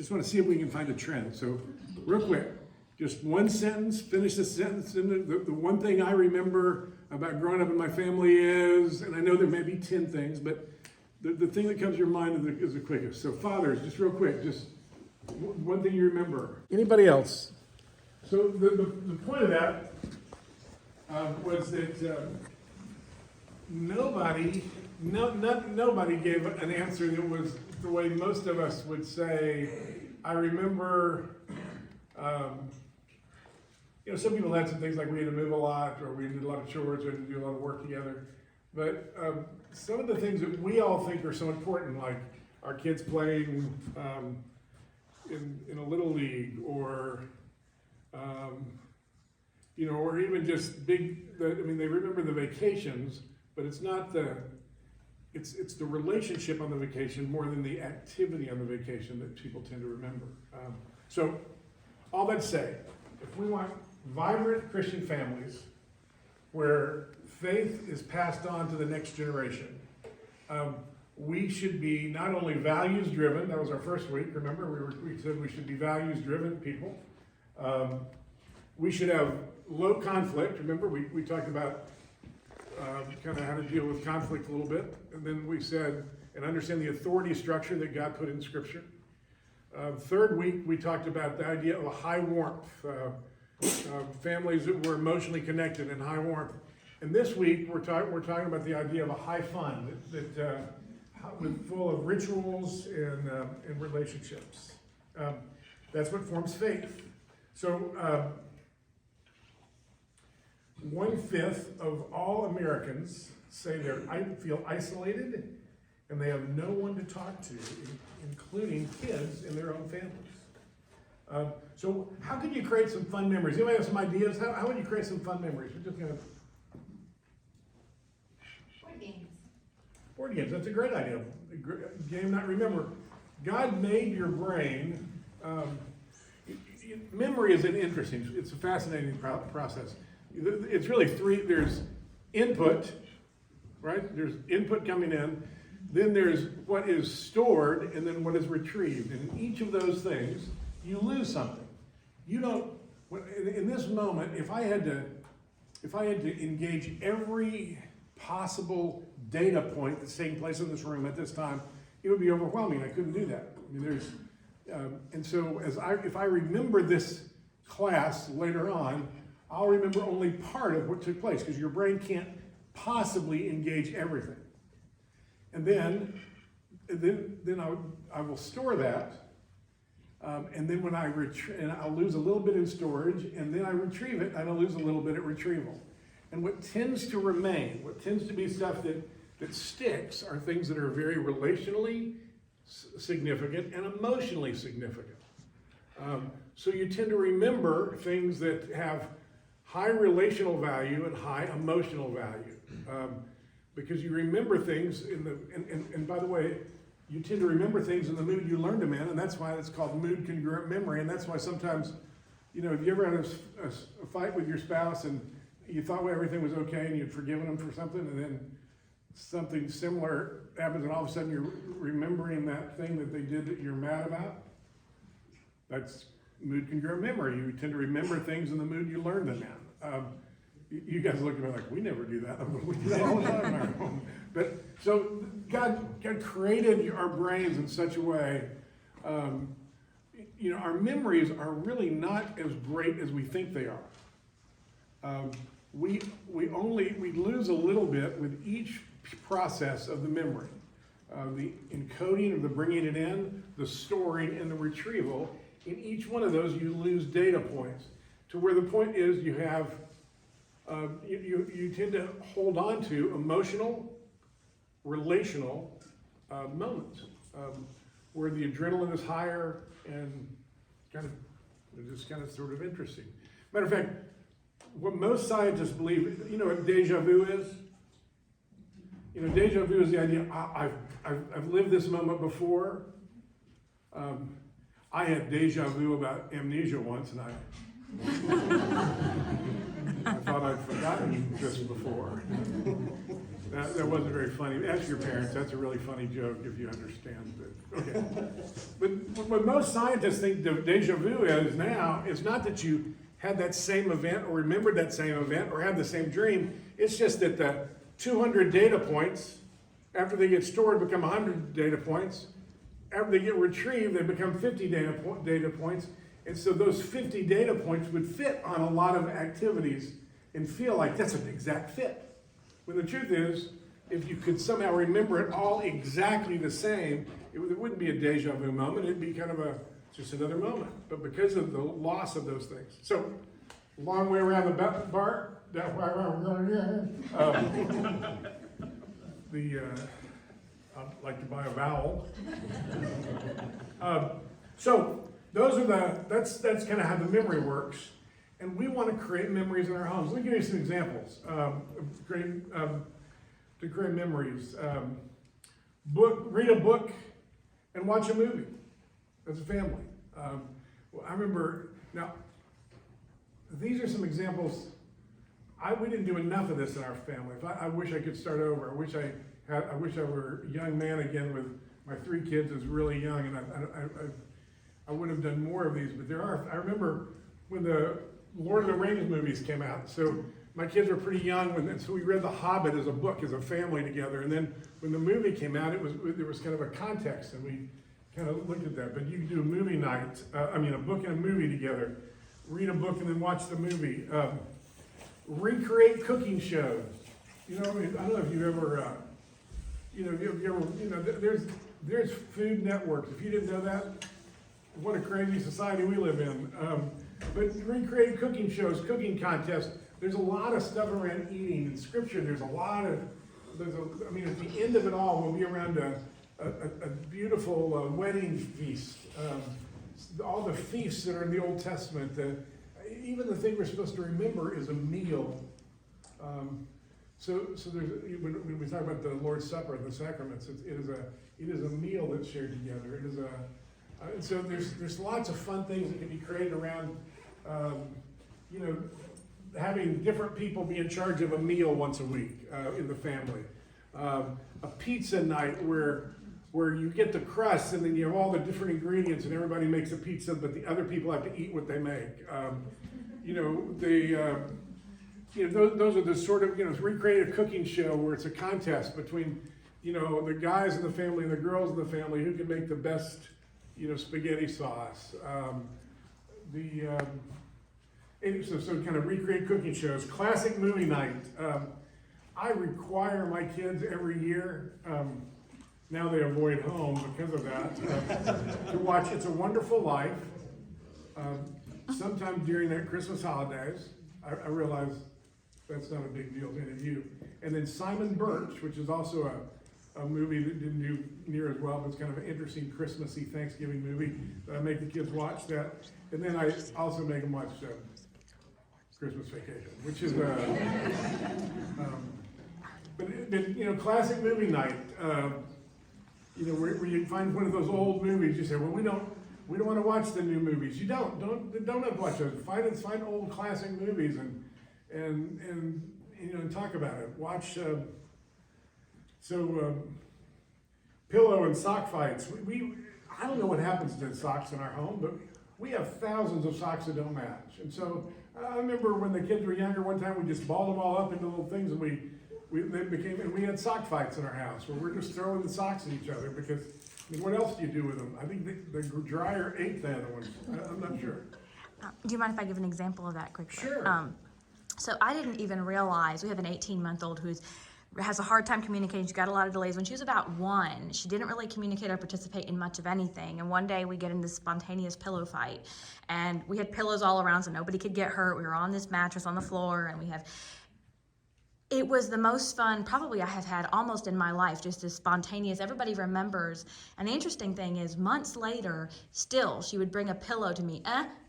just want to see if we can find a trend. So real quick, just one sentence, finish the sentence. And the one thing I remember about growing up in my family is, and I know there may be 10 things, but the thing that comes to your mind is the quickest. So fathers, just real quick, just one thing you remember. Anybody else? So the point of that was that nobody gave an answer that was the way most of us would say. I remember, some people had some things like we had to move a lot, or we did a lot of chores, or we had to do a lot of work together. But some of the things that we all think are so important, like our kids playing in a little league, or or even just big. They remember the vacations, but it's not it's the relationship on the vacation more than the activity on the vacation that people tend to remember. So, all that to say, if we want vibrant Christian families where faith is passed on to the next generation, we should be not only values driven. That was our first week. Remember, we said we should be values driven people. We should have low conflict. Remember, we talked about kind of how to deal with conflict a little bit. And then we said, and understand the authority structure that God put in Scripture. Third week, we talked about the idea of a high warmth. Families that were emotionally connected and high warmth. And this week, we're talking about the idea of a high fun that full of rituals and relationships. That's what forms faith. So, 1/5 of all Americans say they feel isolated and they have no one to talk to, including kids in their own families. So how can you create some fun memories? Anybody have some ideas? How would you create some fun memories? We're just gonna... Board games. Board games, that's a great idea. Game not remember. God made your brain. Memory is interesting. It's a fascinating process. It's really three. There's input, right? There's input coming in. Then there's what is stored, and then what is retrieved. And in each of those things, you lose something. You don't. In this moment, if I had to engage every possible data point that's taking place in this room at this time, it would be overwhelming. I couldn't do that. And so if I remember this class later on, I'll remember only part of what took place, because your brain can't possibly engage everything. And then I will store that, and then when I'll lose a little bit in storage, and then I retrieve it, and I'll lose a little bit at retrieval. And what tends to remain, what tends to be stuff that sticks, are things that are very relationally significant and emotionally significant. So you tend to remember things that have high relational value and high emotional value, because you remember things and by the way, you tend to remember things in the mood you learned them in, and that's why it's called mood congruent memory. And that's why sometimes, if you ever had a fight with your spouse and you thought everything was okay and you'd forgiven them for something, and then something similar happens, and all of a sudden you're remembering that thing that they did that you're mad about. That's mood congruent memory. You tend to remember things in the mood you learned them in. You guys look at me like, we never do that. We do that all the time in our home. But so God created our brains in such a way. Our memories are really not as great as we think they are. We lose a little bit with each process of the memory. The encoding, or the bringing it in, the storing, and the retrieval. In each one of those, you lose data points, to where the point is you have, you tend to hold on to emotional, relational moments, where the adrenaline is higher and it's kind of sort of interesting. Matter of fact, what most scientists believe, you know what deja vu is? Deja vu is the idea, I've lived this moment before. I had deja vu about amnesia once, and I thought I'd forgotten this before. That wasn't very funny. Ask your parents, that's a really funny joke if you understand it. Okay. But what most scientists think deja vu is now, is not that you had that same event or remembered that same event or had the same dream. It's just that the 200 data points, after they get stored, become 100 data points. After they get retrieved, they become 50 data points. And so those 50 data points would fit on a lot of activities and feel like that's an exact fit. When the truth is, if you could somehow remember it all exactly the same, it wouldn't be a deja vu moment, it'd be kind of just another moment. But because of the loss of those things. So, long way around the bar, that's why we're going here. I'd like to buy a vowel. So, those are that's kind of how the memory works. And we want to create memories in our homes. Let me give you some examples to create memories. Read a book and watch a movie as a family. I remember, now, these are some examples. We didn't do enough of this in our family. I wish I could start over. I wish I were a young man again with my 3 kids as really young, and I would have done more of these. But I remember when the Lord of the Rings movies came out. So my kids were pretty young, so we read The Hobbit as a book, as a family together. And then when the movie came out, there was kind of a context, and we kind of looked at that. But you can do a movie night, a book and a movie together. Read a book and then watch the movie. Recreate cooking shows. I don't know if you've ever, there's food networks. If you didn't know that, what a crazy society we live in. But recreate cooking shows, cooking contests. There's a lot of stuff around eating. In Scripture, at the end of it all, we'll be around a beautiful wedding feast. All the feasts that are in the Old Testament. Even the thing we're supposed to remember is a meal. So there's, when we talk about the Lord's Supper, the sacraments, it is a meal that's shared together. It is and so there's lots of fun things that can be created around, having different people be in charge of a meal once a week in the family. A pizza night where you get the crust and then you have all the different ingredients and everybody makes a pizza, but the other people have to eat what they make. Those are the sort of, recreate a cooking show where it's a contest between, the guys in the family and the girls in the family who can make the best, spaghetti sauce. So kind of recreate cooking shows. Classic movie night. I require my kids every year, now they avoid home because of that, to watch It's a Wonderful Life. Sometime during that Christmas holidays. I realize that's not a big deal to any of you. And then Simon Birch, which is also a movie that didn't do near as well, but it's kind of an interesting Christmassy Thanksgiving movie that I make the kids watch that. And then I also make them watch Christmas Vacation, which is but classic movie night. Where you find one of those old movies, you say, well, we don't want to watch the new movies. You don't have to watch those. Find old classic movies and talk about it. Watch. Pillow and sock fights. I don't know what happens to socks in our home, but we have thousands of socks that don't match. And so I remember when the kids were younger, one time we just balled them all up into little things, and we had sock fights in our house where we're just throwing the socks at each other because, what else do you do with them? I think the dryer ate the other ones. I'm not sure. Do you mind if I give an example of that quickly? Sure. So I didn't even realize, we have an 18-month-old who has a hard time communicating. She's got a lot of delays. When she was about 1, she didn't really communicate or participate in much of anything. And one day we get in this spontaneous pillow fight. And we had pillows all around so nobody could get hurt. We were on this mattress on the floor, and it was the most fun probably I have had almost in my life, just as spontaneous. Everybody remembers. And the interesting thing is, months later, still, she would bring a pillow to me,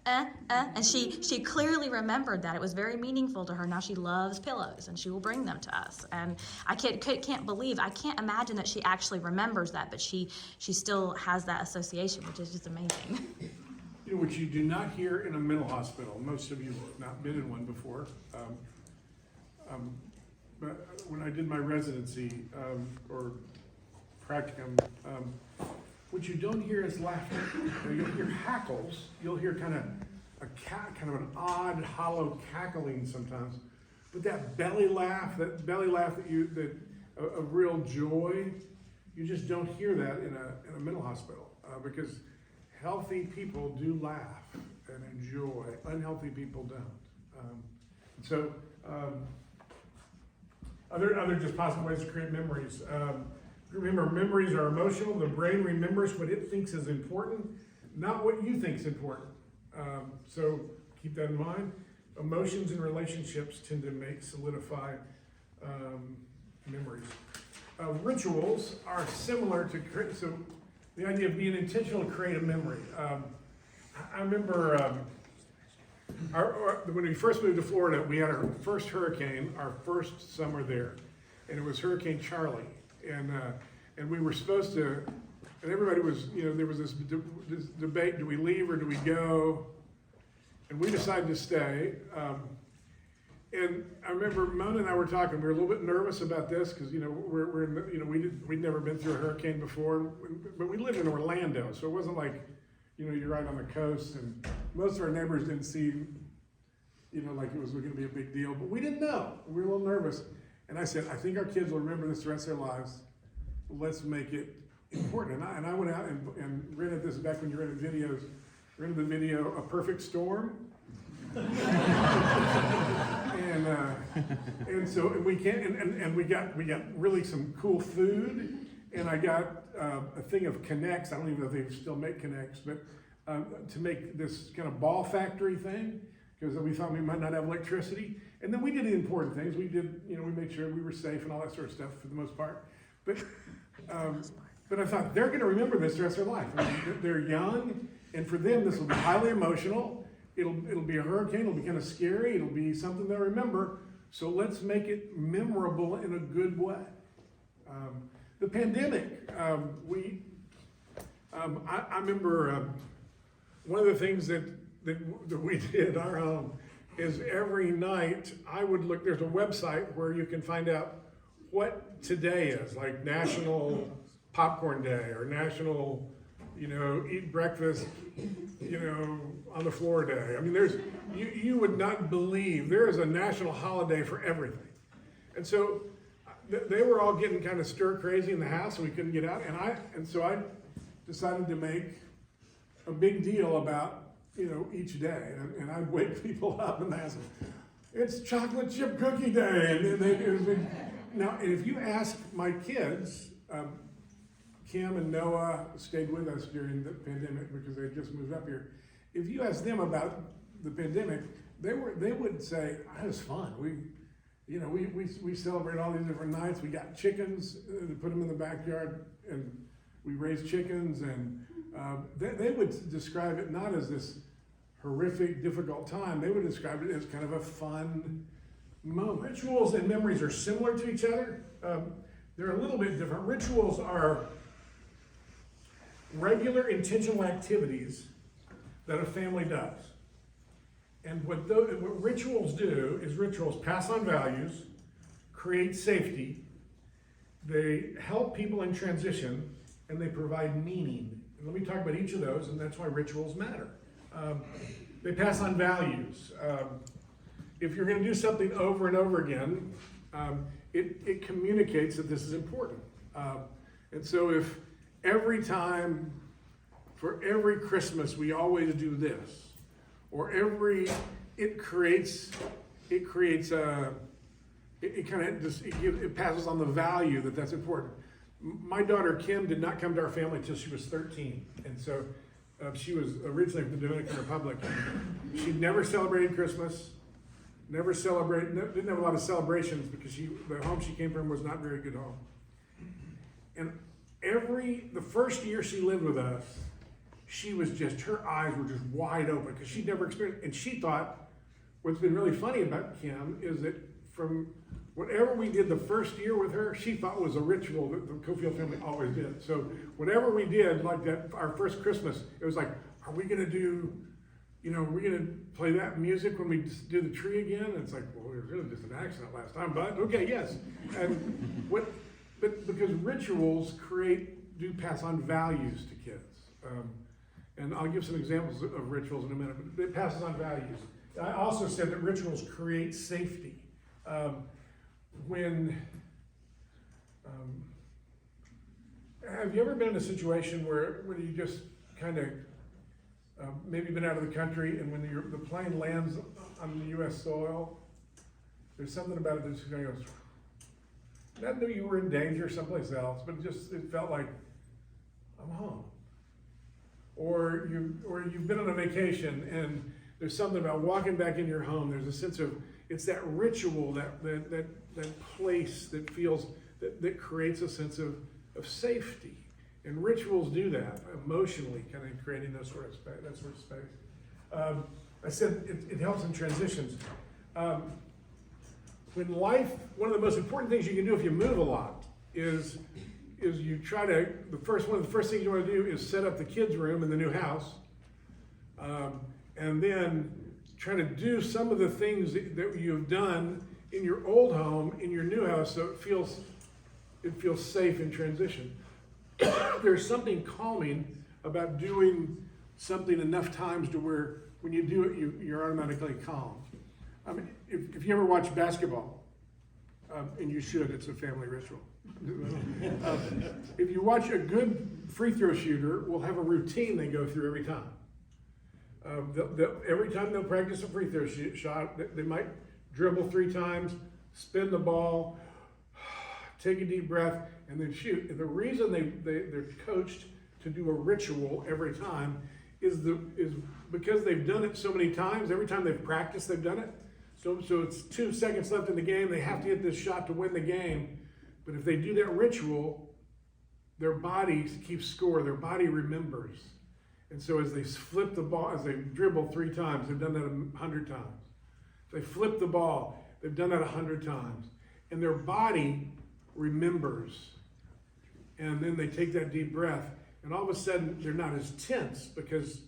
and she clearly remembered that. It was very meaningful to her. Now she loves pillows, and she will bring them to us. And I can't imagine that she actually remembers that, but she still has that association, which is just amazing. Which you do not hear in a mental hospital. Most of you have not been in one before. when I did my residency, or practicum, what you don't hear is laughter. You'll hear hackles, you'll hear kind of an odd, hollow cackling sometimes. But that belly laugh of real joy, you just don't hear that in a mental hospital, because healthy people do laugh and enjoy. Unhealthy people don't. Other just possible ways to create memories. Remember, memories are emotional. The brain remembers what it thinks is important, not what you think is important. So keep that in mind. Emotions and relationships tend to solidify memories. Rituals are similar to, so the idea of being intentional to create a memory. I remember when we first moved to Florida, we had our first hurricane, our first summer there, and it was Hurricane Charlie. And we were supposed to, and everybody was, there was this debate, do we leave or do we go? And we decided to stay. And I remember Mona and I were talking, we were a little bit nervous about this because, we'd never been through a hurricane before, but we lived in Orlando, so it wasn't like, you're right on the coast, and most of our neighbors didn't seem, like it was going to be a big deal, but we didn't know. We were a little nervous. And I said, I think our kids will remember this the rest of their lives. Let's make it important. And I went out and rented this back when you rented videos. Rented the video, A Perfect Storm. and so we got really some cool food. And I got a thing of Connects. I don't even know if they still make Connects, but to make this kind of ball factory thing, because we thought we might not have electricity. And then we did the important things. We did, we made sure we were safe and all that sort of stuff for the most part. But I thought they're going to remember this the rest of their life. I mean, they're young, and for them this will be highly emotional. It'll be a hurricane. It'll be kind of scary. It'll be something they'll remember. So let's make it memorable in a good way. The pandemic. I remember one of the things that we did in our home is every night I would look, there's a website where you can find out what today is, like National Popcorn Day or National, eat breakfast, on the floor day. I mean, you would not believe, there is a national holiday for everything. And so they were all getting kind of stir crazy in the house and we couldn't get out. And so I decided to make a big deal about each day, and I'd wake people up and ask them, it's chocolate chip cookie day, and now if you ask my kids, Kim and Noah stayed with us during the pandemic because they just moved up here. If you ask them about the pandemic, they would say it was fun. We celebrate all these different nights. We got chickens to put them in the backyard, and we raised chickens, and they would describe it not as this horrific, difficult time. They would describe it as kind of a fun moment. Rituals and memories are similar to each other. They're a little bit different. Rituals are regular, intentional activities that a family does. And what rituals do is rituals pass on values, create safety, they help people in transition, and they provide meaning. And let me talk about each of those, and that's why rituals matter. They pass on values. If you're going to do something over and over again, it communicates that this is important. And so if every time, for every Christmas, we always do this, or it passes on the value that's important. My daughter Kim did not come to our family until she was 13, and so she was originally from the Dominican Republic. She'd never celebrated Christmas, didn't have a lot of celebrations because the home she came from was not a very good home. And the first year she lived with us, her eyes were just wide open because she'd never experienced, and she thought, what's been really funny about Kim is that from whatever we did the first year with her, she thought was a ritual that the Coffield family always did. So whatever we did, like that, our first Christmas, it was like, are we gonna do we're gonna play that music when we do the tree again? And it's like, well, it was really just an accident last time, but okay, yes. And but because rituals do pass on values to kids. And I'll give some examples of rituals in a minute, but it passes on values. I also said that rituals create safety. Have you ever been in a situation where you just kind of maybe been out of the country, and when the plane lands on the U.S. soil, there's something about it that just kind of goes, not that you were in danger someplace else, but it felt like, I'm home. Or you've been on a vacation, and there's something about walking back in your home. There's a sense of, it's that ritual, that place that feels, that creates a sense of safety. And rituals do that emotionally, kind of creating that sort of space. I said it helps in transitions. When life, one of the most important things you can do if you move a lot is you try to, one of the first things you want to do is set up the kids' room in the new house, and then try to do some of the things that you've done in your old home in your new house, so it feels safe in transition. There's something calming about doing something enough times to where when you do it, you're automatically calm. I mean, if you ever watch basketball, and you should, it's a family ritual. If you watch a good free throw shooter, will have a routine they go through every time. Every time they'll practice a free throw shot, they might dribble 3 times, spin the ball, take a deep breath, and then shoot. And the reason they're coached to do a ritual every time is because they've done it so many times. Every time they've practiced, they've done it. So it's 2 seconds left in the game. They have to hit this shot to win the game. But if they do that ritual, their body keeps score. Their body remembers. And so as they flip the ball, as they dribble 3 times, they've done that 100 times. If they flip the ball, they've done that 100 times. And their body remembers. And then they take that deep breath. And all of a sudden, they're not as tense because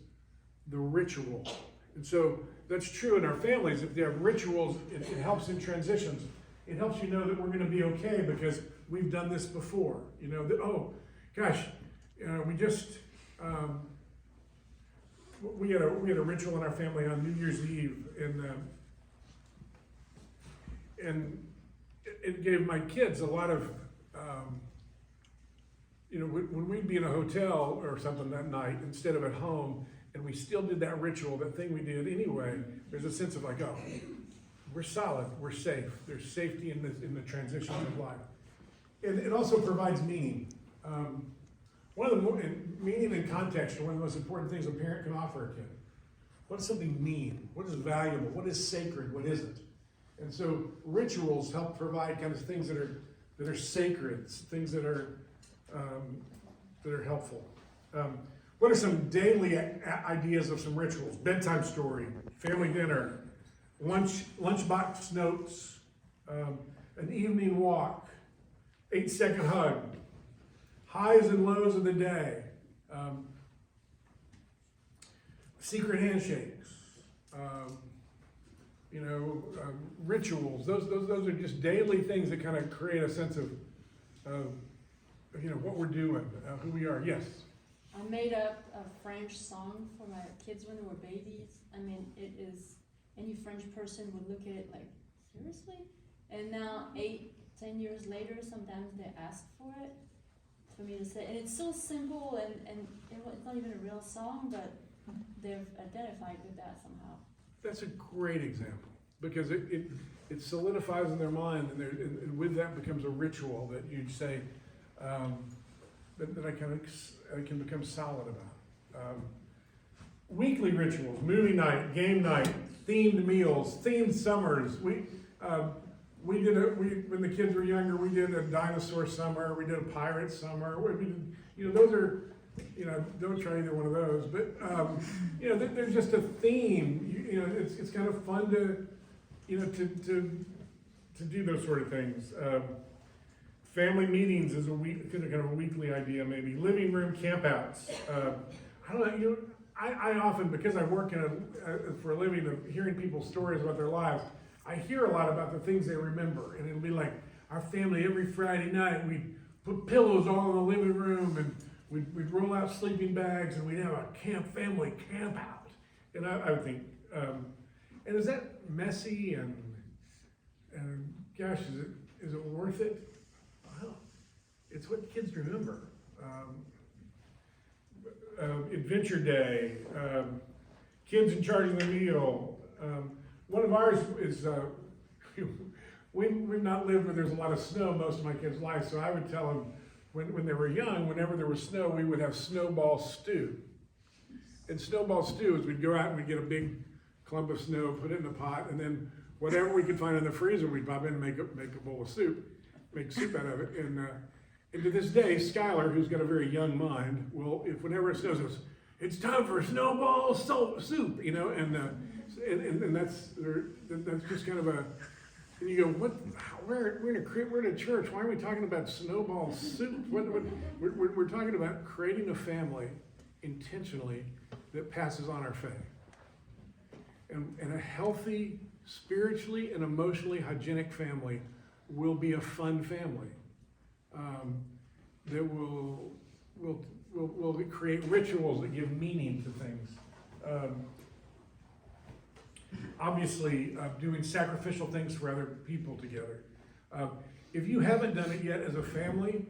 the ritual. And so that's true in our families. If they have rituals, it helps in transitions. It helps you know that we're going to be okay because we've done this before. Oh, gosh, we just, we had a ritual in our family on New Year's Eve, and it gave my kids a lot of, when we'd be in a hotel or something that night instead of at home, and we still did that ritual, that thing we did anyway, there's a sense of like, oh, we're solid, we're safe. There's safety in the transition of life. And it also provides meaning. Meaning and context are one of the most important things a parent can offer a kid. What does something mean? What is valuable? What is sacred? What isn't? And so rituals help provide kind of things that are sacred, things that are helpful. What are some daily ideas of some rituals? Bedtime story, family dinner, lunchbox notes, an evening walk, 8-second hug, highs and lows of the day, secret handshakes, rituals. Those are just daily things that kind of create a sense of what we're doing, who we are. Yes. I made up a French song for my kids when they were babies. I mean, it is, any French person would look at it like, seriously? And now 8-10 years later, sometimes they ask for it for me to say, and it's so simple, and it's not even a real song, but they've identified with that somehow. That's a great example, because it solidifies in their mind, and with that becomes a ritual that you'd say, that I can become solid about. Weekly rituals, movie night, game night, themed meals, themed summers. When the kids were younger, we did a dinosaur summer, we did a pirate summer. Those are, don't try either one of those, but there's just a theme. It's kind of fun to do those sort of things. Family meetings is kind of a weekly idea, maybe. Living room campouts. I don't know, I often, because I work for a living of hearing people's stories about their lives, I hear a lot about the things they remember. And it'll be like, our family every Friday night, we'd put pillows all in the living room, and we'd roll out sleeping bags, and we'd have a family camp out. And I would think, and is that messy and gosh, is it worth it? Well, it's what kids remember. Adventure Day, kids in charge of the meal. One of ours is, we've not lived where there's a lot of snow most of my kids' lives, so I would tell them when they were young, whenever there was snow, we would have snowball stew. And snowball stew is we'd go out and we'd get a big clump of snow, put it in a pot, and then whatever we could find in the freezer, we'd pop in and make a bowl of soup, make soup out of it. And to this day, Skylar, who's got a very young mind, will, if whenever it snows, goes, it's time for snowball soup, you know, and that's just kind of a, and you go, what? We're in a church. Why are we talking about snowball soup? We're talking about creating a family intentionally that passes on our faith, and a healthy, spiritually and emotionally hygienic family will be a fun family. That will create rituals that give meaning to things. Obviously, doing sacrificial things for other people together. If you haven't done it yet as a family,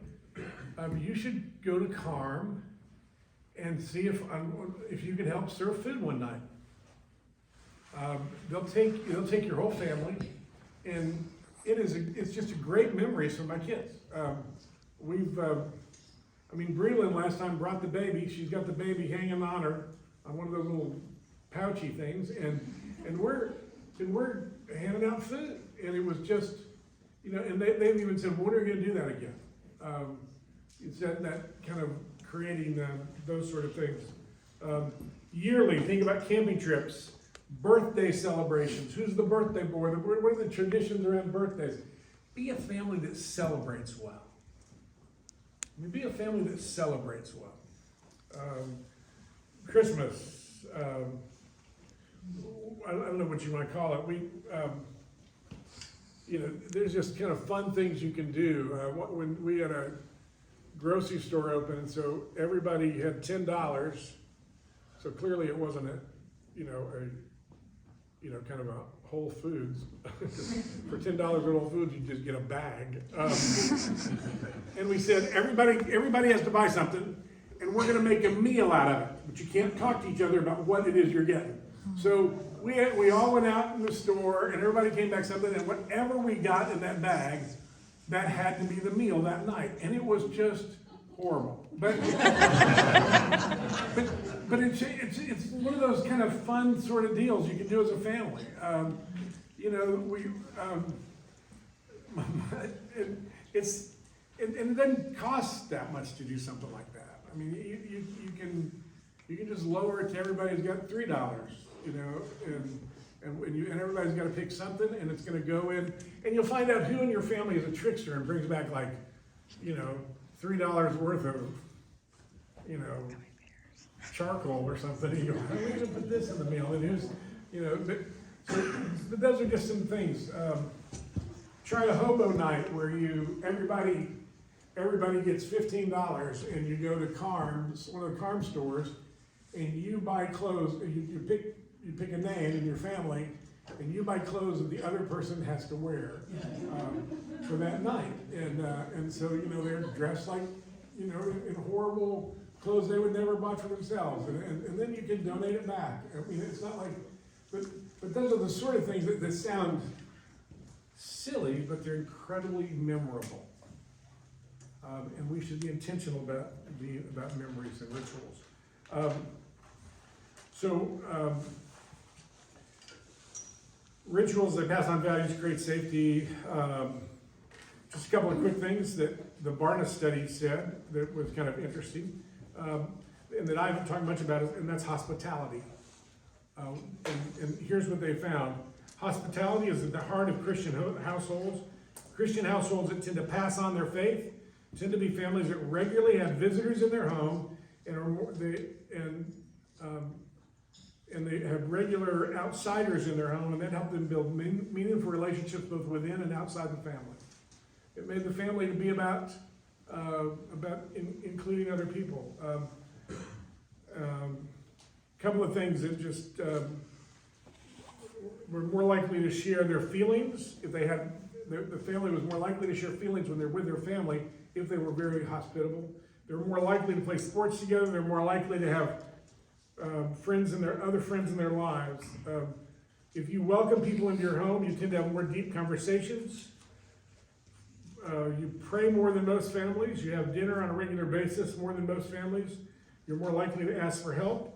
you should go to Carm and see if you can help serve food one night. They'll take your whole family, and it's just a great memories for my kids. Breland last time brought the baby. She's got the baby hanging on her on one of those little pouchy things, and we're handing out food, and it was just, and they've even said, when are we going to do that again? It's that kind of creating those sort of things. Yearly, think about camping trips, birthday celebrations. Who's the birthday boy? What are the traditions around birthdays? Be a family that celebrates well. Be a family that celebrates well. Christmas, I don't know what you want to call it. There's just kind of fun things you can do. When we had a grocery store open, and so everybody had $10. So clearly it wasn't kind of a Whole Foods. For $10 at Whole Foods, you just get a bag. And we said, everybody has to buy something, and we're going to make a meal out of it. But you can't talk to each other about what it is you're getting. So we all went out in the store, and everybody came back something, and whatever we got in that bag, that had to be the meal that night. And it was just horrible. But it's one of those kind of fun sort of deals you can do as a family. It doesn't cost that much to do something like that. I mean, you can just lower it to everybody's got $3, and everybody's got to pick something, and it's going to go in, and you'll find out who in your family is a trickster and brings back $3 worth of, charcoal or something. You go, how are we going to put this in the meal? And but those are just some things. Try a hobo night where everybody gets $15, and you go to Carm's, one of the Carm stores, and you buy clothes. You pick a name in your family, and you buy clothes that the other person has to wear for that night. And so they're dressed like in horrible clothes they would never buy for themselves, and then you can donate it back. I mean, it's not like, but those are the sort of things that sound silly, but they're incredibly memorable. And we should be intentional about memories and rituals. Rituals that pass on values, create safety. Just a couple of quick things that the Barna study said that was kind of interesting, and that I haven't talked much about, and that's hospitality. And here's what they found. Hospitality is at the heart of Christian households. Christian households that tend to pass on their faith tend to be families that regularly have visitors in their home and and they have regular outsiders in their home, and that helped them build meaningful relationships both within and outside the family. It made the family to be about including other people. Couple of things that just were more likely to share their feelings if they had. The family was more likely to share feelings when they're with their family if they were very hospitable. They're more likely to play sports together. They're more likely to have friends in their other friends in their lives. If you welcome people into your home, you tend to have more deep conversations. You pray more than most families. You have dinner on a regular basis more than most families. You're more likely to ask for help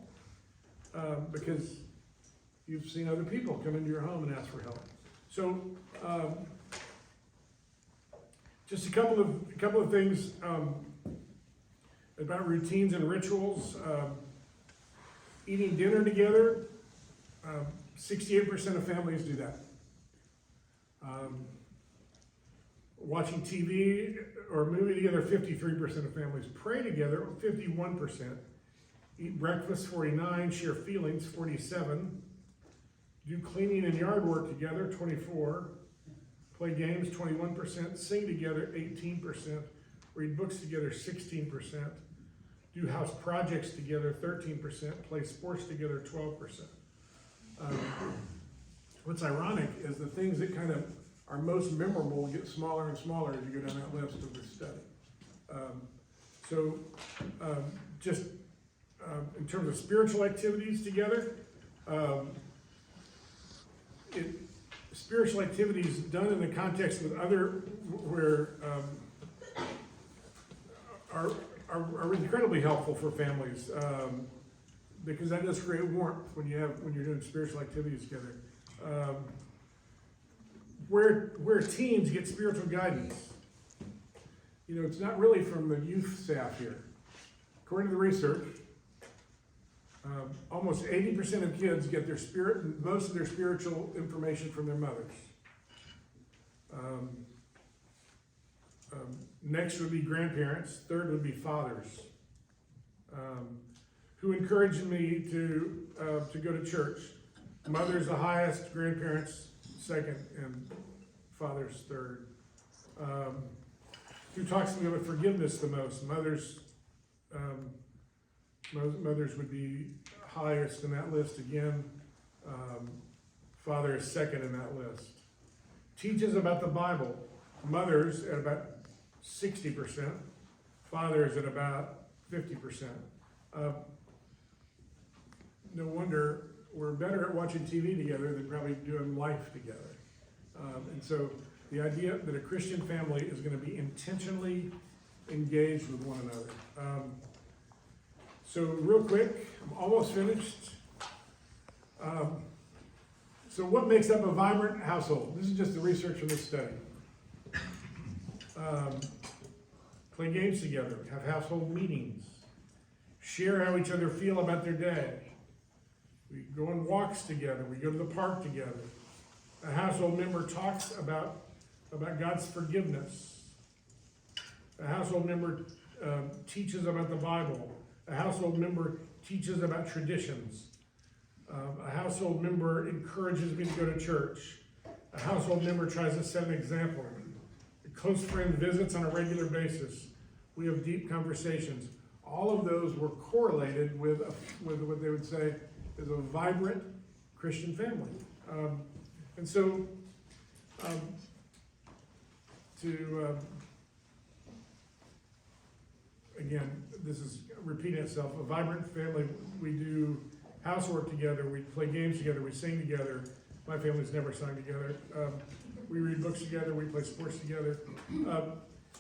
because you've seen other people come into your home and ask for help. So, just a couple of things about routines and rituals. Eating dinner together, 68% of families do that. Watching TV or a movie together, 53% of families. Pray together, 51%. Eat breakfast, 49%. Share feelings, 47%. Do cleaning and yard work together, 24%. Play games, 21%. Sing together, 18%. Read books together, 16%. Do house projects together, 13%. Play sports together, 12%. What's ironic is the things that kind of are most memorable get smaller and smaller as you go down that list of the study. Just in terms of spiritual activities together, spiritual activities done in the context with other are incredibly helpful for families because that does create warmth when you're doing spiritual activities together. Where teens get spiritual guidance, it's not really from the youth staff here. According to the research, almost 80% of kids get most of their spiritual information from their mothers. Next would be grandparents. Third would be fathers, who encouraged me to go to church. Mothers the highest, grandparents second, and fathers third. Who talks to me about forgiveness the most? Mothers would be highest in that list again. Father is second in that list. Teaches about the Bible. Mothers at about 60%. Fathers at about 50%. No wonder we're better at watching TV together than probably doing life together. And so the idea that a Christian family is going to be intentionally engaged with one another. So real quick, I'm almost finished. So what makes up a vibrant household? This is just the research from this study. Play games together, have household meetings, share how each other feel about their day. We go on walks together, we go to the park together. A household member talks about God's forgiveness. A household member teaches about the Bible. A household member teaches about traditions. A household member encourages me to go to church. A household member tries to set an example. A close friend visits on a regular basis. We have deep conversations. All of those were correlated with what they would say is a vibrant Christian family. And so, again, this is repeating itself. A vibrant family, we do housework together, we play games together, we sing together. My family's never sung together. We read books together, we play sports together.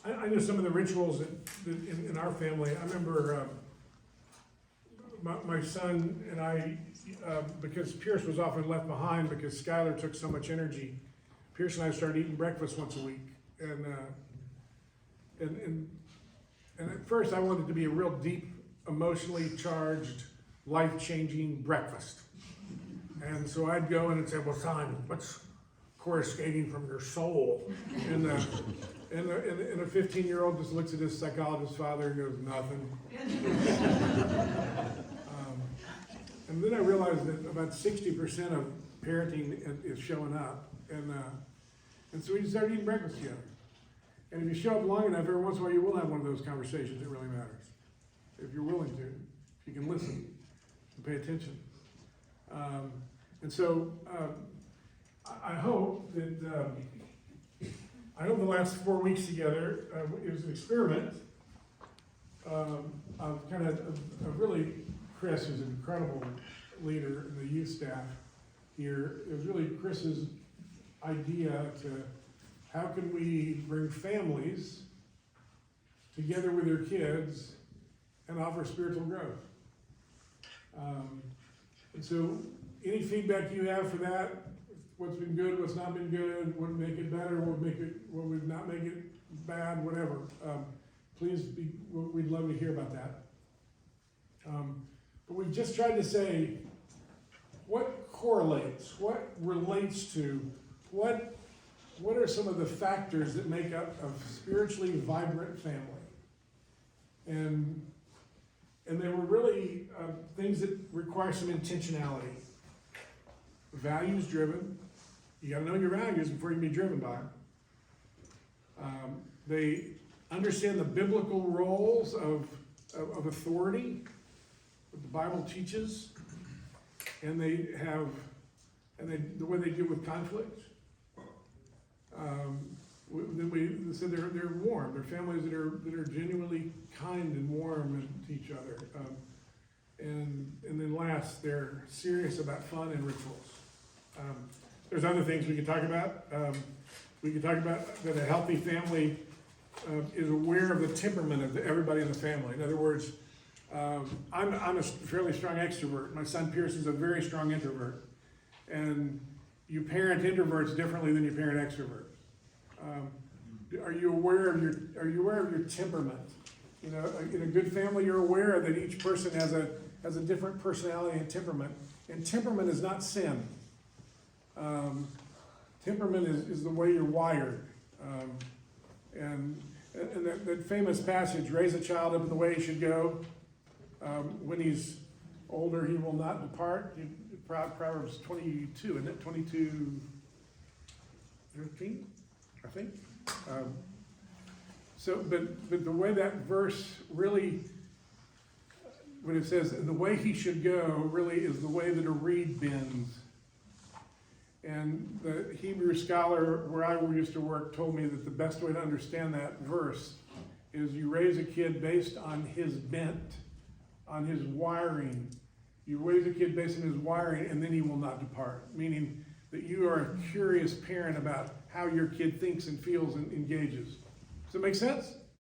I know some of the rituals that in our family. I remember my son and I, because Pierce was often left behind because Skylar took so much energy, Pierce and I started eating breakfast once a week. And at first I wanted it to be a real deep, emotionally charged, life-changing breakfast. And so I'd go in and say, well, Simon, what's coruscating from your soul? And a 15-year-old just looks at his psychologist father and goes, nothing. And then I realized that about 60% of parenting is showing up, and so we just started eating breakfast together. And if you show up long enough, every once in a while you will have one of those conversations that really matters. If you're willing to, if you can listen and pay attention. And so I hope that the last 4 weeks together it was an experiment of kind of really, Chris is an incredible leader in the youth staff here. It was really Chris's idea to how can we bring families together with their kids and offer spiritual growth. And so any feedback you have for that, what's been good, what's not been good, what would make it better, what would not make it bad, whatever, we'd love to hear about that. But we've just tried to say what correlates, what relates to, what are some of the factors that make up a spiritually vibrant family? And they were really things that require some intentionality. Values driven. You gotta know your values before you can be driven by them. They understand the biblical roles of authority, what the Bible teaches, and the way they deal with conflict. Then we said they're warm. They're families that are genuinely kind and warm to each other. And then last, they're serious about fun and rituals. There's other things we could talk about. We could talk about that a healthy family is aware of the temperament of everybody in the family. In other words, I'm a fairly strong extrovert. My son Pearson's a very strong introvert. And you parent introverts differently than you parent extroverts. Are you aware of your temperament? You know, in a good family, you're aware that each person has a different personality and temperament. And temperament is not sin. Temperament is the way you're wired. And that famous passage, raise a child up in the way he should go. When he's older, he will not depart. Proverbs 22, isn't it? 22:13, I think. But the way that verse really, when it says the way he should go, really is the way that a reed bends. And the Hebrew scholar where I used to work told me that the best way to understand that verse is you raise a kid based on his bent, on his wiring. You raise a kid based on his wiring, and then he will not depart. Meaning that you are a curious parent about how your kid thinks and feels and engages. Does that make sense?